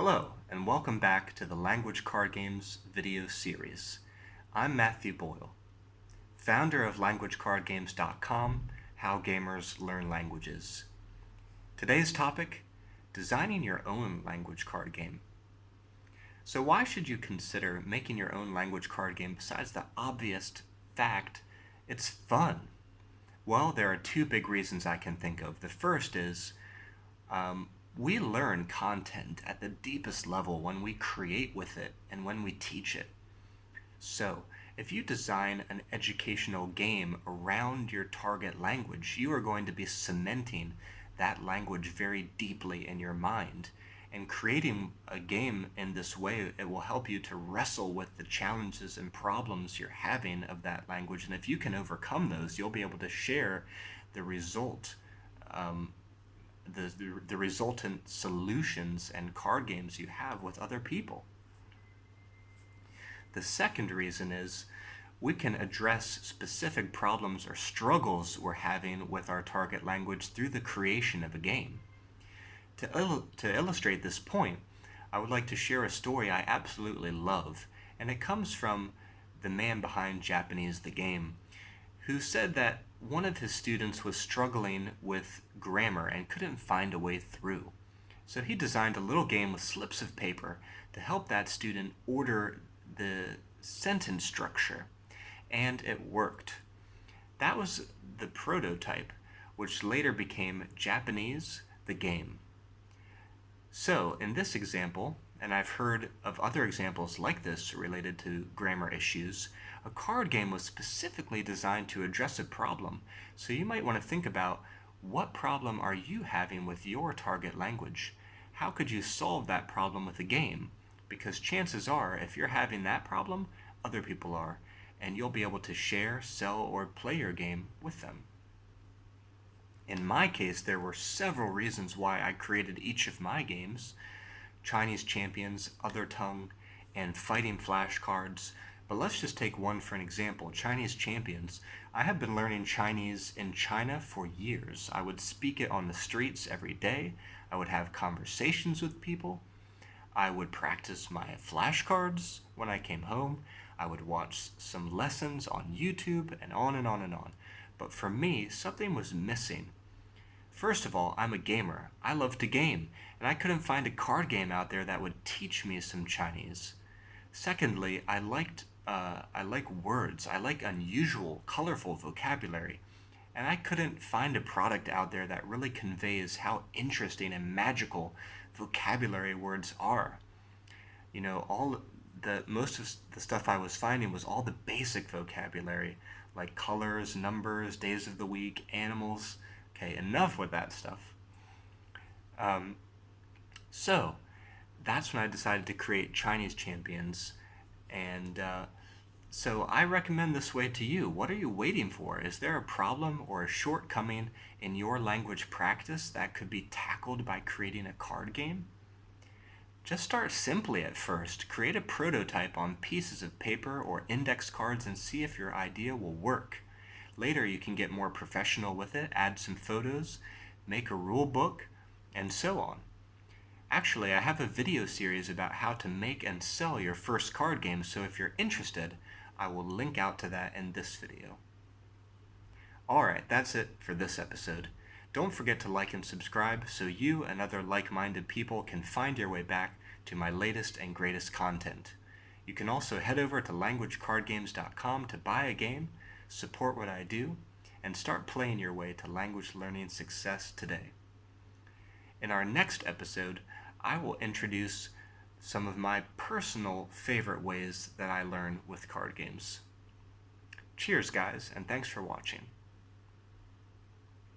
Hello, and welcome back to the Language Card Games video series. I'm Matthew Boyle, founder of LanguageCardGames.com, How Gamers Learn Languages. Today's topic, designing your own language card game. So why should you consider making your own language card game besides the obvious fact it's fun? Well, there are two big reasons I can think of. The first is, we learn content at the deepest level when we create with it and when we teach it. So, if you design an educational game around your target language, you are going to be cementing that language very deeply in your mind. And creating a game in this way, it will help you to wrestle with the challenges and problems you're having of that language. And if you can overcome those, you'll be able to share the result, the resultant solutions and card games you have with other people. The second reason is we can address specific problems or struggles we're having with our target language through the creation of a game. To illustrate this point, I would like to share a story I absolutely love, and it comes from the man behind Japanese the Game, who said that one of his students was struggling with grammar and couldn't find a way through. So he designed a little game with slips of paper to help that student order the sentence structure, and it worked. That was the prototype, which later became Japanese the Game. So, in this example, and I've heard of other examples like this related to grammar issues, a card game was specifically designed to address a problem. So you might want to think about, what problem are you having with your target language? How could you solve that problem with a game? Because chances are, if you're having that problem, other people are, and you'll be able to share, sell, or play your game with them. In my case, there were several reasons why I created each of my games: Chinese Champions, Other Tongue, and Fighting Flashcards. But let's just take one for an example. Chinese Champions. I have been learning Chinese in China for years. I would speak it on the streets every day. I would have conversations with people. I would practice my flashcards when I came home. I would watch some lessons on YouTube, and on and on and on. But for me, something was missing. First of all, I'm a gamer. I love to game, and I couldn't find a card game out there that would teach me some Chinese. Secondly, I like words. I like unusual, colorful vocabulary, and I couldn't find a product out there that really conveys how interesting and magical vocabulary words are. You know, most of the stuff I was finding was all the basic vocabulary, like colors, numbers, days of the week, animals. Okay, enough with that stuff. So that's when I decided to create Chinese Champions, and so I recommend this way to you. What are you waiting for? Is there a problem or a shortcoming in your language practice that could be tackled by creating a card game? Just start simply at first. Create a prototype on pieces of paper or index cards and see if your idea will work. Later you can get more professional with it, add some photos, make a rule book, and so on. Actually, I have a video series about how to make and sell your first card game, so if you're interested, I will link out to that in this video. Alright, that's it for this episode. Don't forget to like and subscribe so you and other like-minded people can find your way back to my latest and greatest content. You can also head over to LanguageCardGames.com to buy a game, support what I do, and start playing your way to language learning success today. In our next episode, I will introduce some of my personal favorite ways that I learn with card games. Cheers, guys, and thanks for watching.